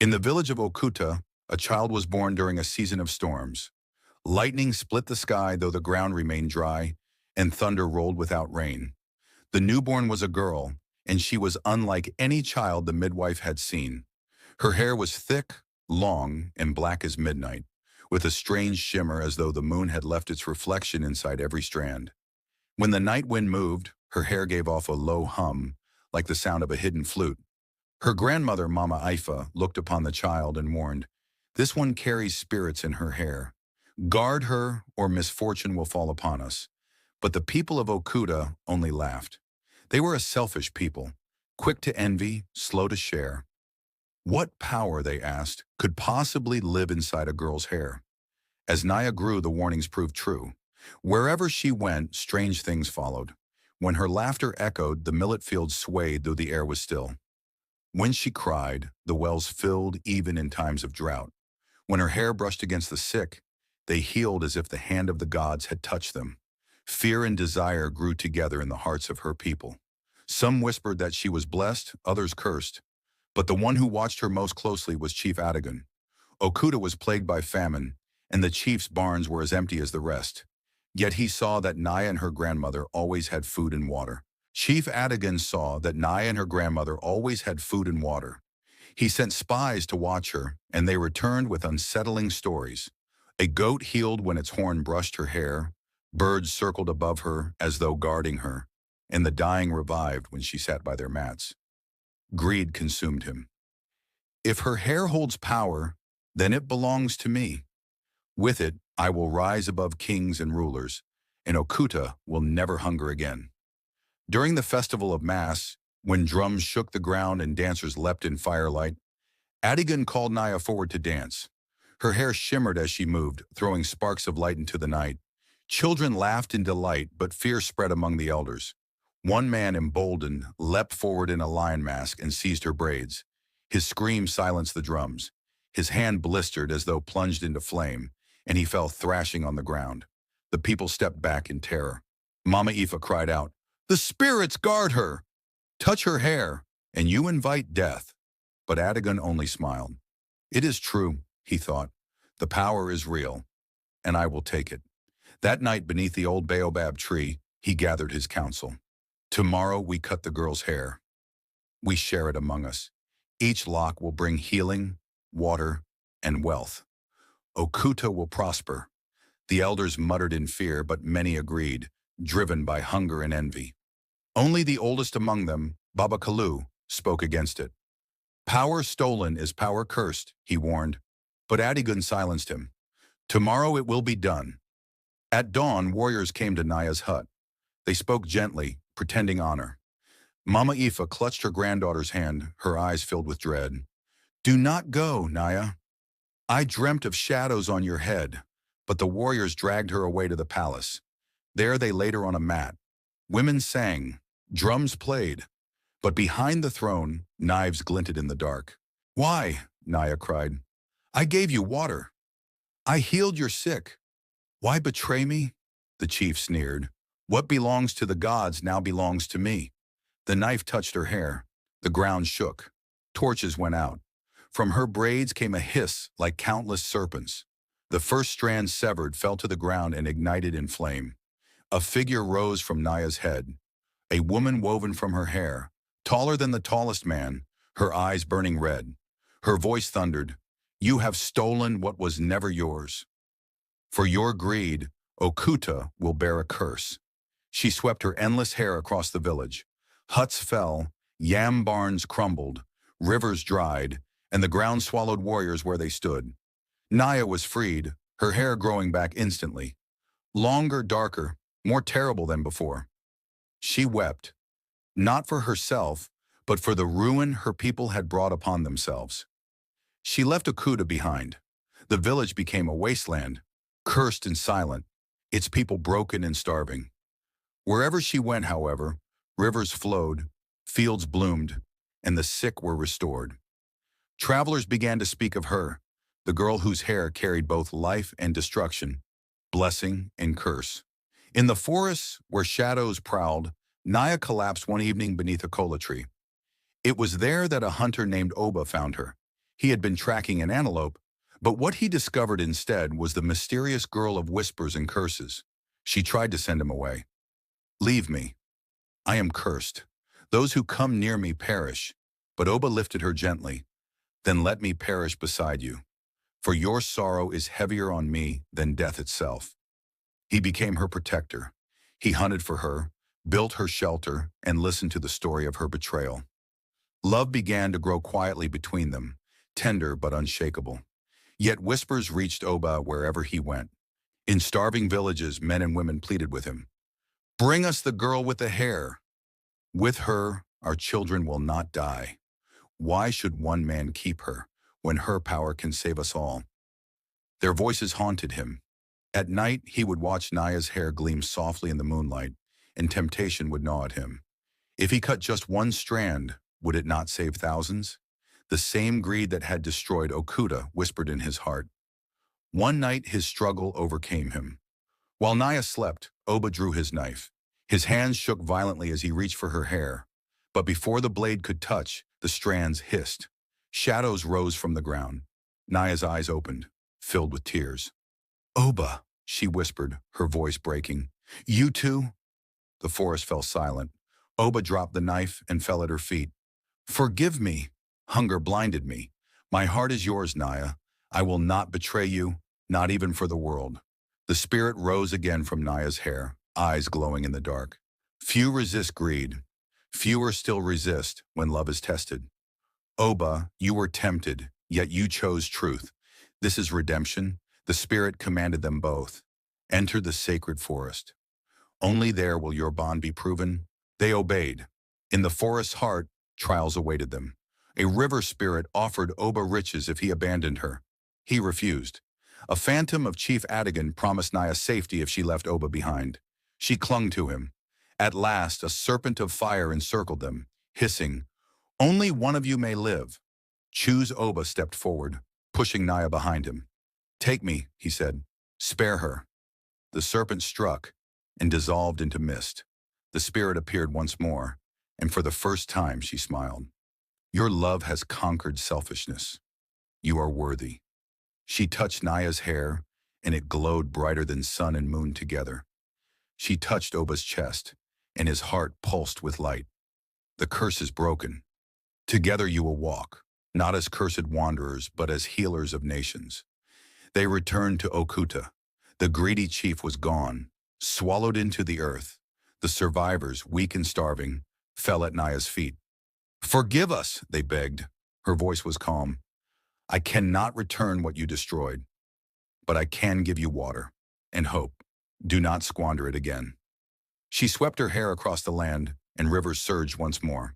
In the village of Okuta, a child was born during a season of storms. Lightning split the sky though the ground remained dry, and thunder rolled without rain. The newborn was a girl, and she was unlike any child the midwife had seen. Her hair was thick, long, and black as midnight, with a strange shimmer as though the moon had left its reflection inside every strand. When the night wind moved, her hair gave off a low hum, like the sound of a hidden flute. Her grandmother, Mama Ifa, looked upon the child and warned, "This one carries spirits in her hair. Guard her, or misfortune will fall upon us." But the people of Okuda only laughed. They were a selfish people, quick to envy, slow to share. What power, they asked, could possibly live inside a girl's hair? As Naya grew, the warnings proved true. Wherever she went, strange things followed. When her laughter echoed, the millet fields swayed though the air was still. When she cried, the wells filled even in times of drought. When her hair brushed against the sick, they healed as if the hand of the gods had touched them. Fear and desire grew together in the hearts of her people. Some whispered that she was blessed, others cursed. But the one who watched her most closely was Chief Adigan. Okuda was plagued by famine, and the chief's barns were as empty as the rest. Yet he saw that Naya and her grandmother always had food and water. Chief Adigan saw that Naya and her grandmother always had food and water. He sent spies to watch her, and they returned with unsettling stories. A goat healed when its horn brushed her hair, birds circled above her as though guarding her, and the dying revived when she sat by their mats. Greed consumed him. "If her hair holds power, then it belongs to me. With it, I will rise above kings and rulers, and Okuta will never hunger again." During the festival of Mass, when drums shook the ground and dancers leapt in firelight, Adigan called Naya forward to dance. Her hair shimmered as she moved, throwing sparks of light into the night. Children laughed in delight, but fear spread among the elders. One man, emboldened, leapt forward in a lion mask and seized her braids. His scream silenced the drums. His hand blistered as though plunged into flame, and he fell thrashing on the ground. The people stepped back in terror. Mama Ifa cried out, "The spirits guard her! Touch her hair, and you invite death." But Adigan only smiled. "It is true," he thought. "The power is real, and I will take it." That night beneath the old baobab tree, he gathered his council. "Tomorrow we cut the girl's hair. We share it among us. Each lock will bring healing, water, and wealth. Okuta will prosper." The elders muttered in fear, but many agreed, driven by hunger and envy. Only the oldest among them, Baba Kalu, spoke against it. "Power stolen is power cursed," he warned, but Adigun silenced him. "Tomorrow it will be done." At dawn, warriors came to Naya's hut. They spoke gently, pretending honor. Mama Ifa clutched her granddaughter's hand, her eyes filled with dread. "Do not go, Naya. I dreamt of shadows on your head." But the warriors dragged her away to the palace. There they laid her on a mat. Women sang, drums played, but behind the throne, knives glinted in the dark. "Why?" Naya cried. "I gave you water. I healed your sick. Why betray me?" The chief sneered. "What belongs to the gods now belongs to me." The knife touched her hair. The ground shook. Torches went out. From her braids came a hiss like countless serpents. The first strand severed fell to the ground and ignited in flame. A figure rose from Naya's head. A woman woven from her hair, taller than the tallest man, her eyes burning red. Her voice thundered, "You have stolen what was never yours. For your greed, Okuta will bear a curse." She swept her endless hair across the village. Huts fell, yam barns crumbled, rivers dried, and the ground swallowed warriors where they stood. Naya was freed, her hair growing back instantly. Longer, darker, more terrible than before. She wept, not for herself, but for the ruin her people had brought upon themselves. She left Okuda behind. The village became a wasteland, cursed and silent, its people broken and starving. Wherever she went, however, rivers flowed, fields bloomed, and the sick were restored. Travelers began to speak of her, the girl whose hair carried both life and destruction, blessing and curse. In the forests where shadows prowled, Naya collapsed one evening beneath a kola tree. It was there that a hunter named Oba found her. He had been tracking an antelope, but what he discovered instead was the mysterious girl of whispers and curses. She tried to send him away. "Leave me. I am cursed. Those who come near me perish." But Oba lifted her gently. "Then let me perish beside you, for your sorrow is heavier on me than death itself." He became her protector. He hunted for her, built her shelter, and listened to the story of her betrayal. Love began to grow quietly between them, tender but unshakable. Yet whispers reached Oba wherever he went. In starving villages, men and women pleaded with him. "Bring us the girl with the hair. With her, our children will not die. Why should one man keep her when her power can save us all?" Their voices haunted him. At night, he would watch Naya's hair gleam softly in the moonlight, and temptation would gnaw at him. If he cut just one strand, would it not save thousands? The same greed that had destroyed Okuta whispered in his heart. One night, his struggle overcame him. While Naya slept, Oba drew his knife. His hands shook violently as he reached for her hair. But before the blade could touch, the strands hissed. Shadows rose from the ground. Naya's eyes opened, filled with tears. "Oba," she whispered, her voice breaking. "You too?" The forest fell silent. Oba dropped the knife and fell at her feet. "Forgive me. Hunger blinded me. My heart is yours, Naya. I will not betray you, not even for the world." The spirit rose again from Naya's hair, eyes glowing in the dark. Few resist greed. Fewer still resist when love is tested. "Oba, you were tempted, yet you chose truth. This is redemption." The spirit commanded them both. "Enter the sacred forest. Only there will your bond be proven." They obeyed. In the forest's heart, trials awaited them. A river spirit offered Oba riches if he abandoned her. He refused. A phantom of Chief Adigan promised Naya safety if she left Oba behind. She clung to him. At last, a serpent of fire encircled them, hissing, "Only one of you may live." Choose Oba stepped forward, pushing Naya behind him. "Take me," he said. "Spare her." The serpent struck and dissolved into mist. The spirit appeared once more, and for the first time she smiled. "Your love has conquered selfishness. You are worthy." She touched Naya's hair, and it glowed brighter than sun and moon together. She touched Oba's chest, and his heart pulsed with light. "The curse is broken. Together you will walk, not as cursed wanderers, but as healers of nations." They returned to Okuta. The greedy chief was gone, swallowed into the earth. The survivors, weak and starving, fell at Naya's feet. "Forgive us," they begged. Her voice was calm. "I cannot return what you destroyed, but I can give you water and hope. Do not squander it again." She swept her hair across the land, and rivers surged once more.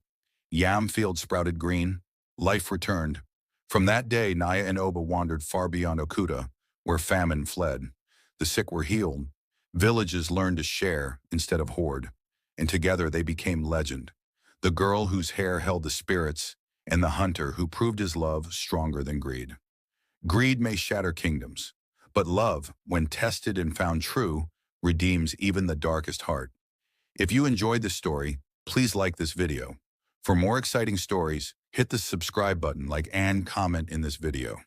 Yam fields sprouted green. Life returned. From that day, Naya and Oba wandered far beyond Okuta, where famine fled. The sick were healed. Villages learned to share instead of hoard, and together they became legend. The girl whose hair held the spirits, and the hunter who proved his love stronger than greed. Greed may shatter kingdoms, but love, when tested and found true, redeems even the darkest heart. If you enjoyed this story, please like this video. For more exciting stories, hit the subscribe button and comment in this video.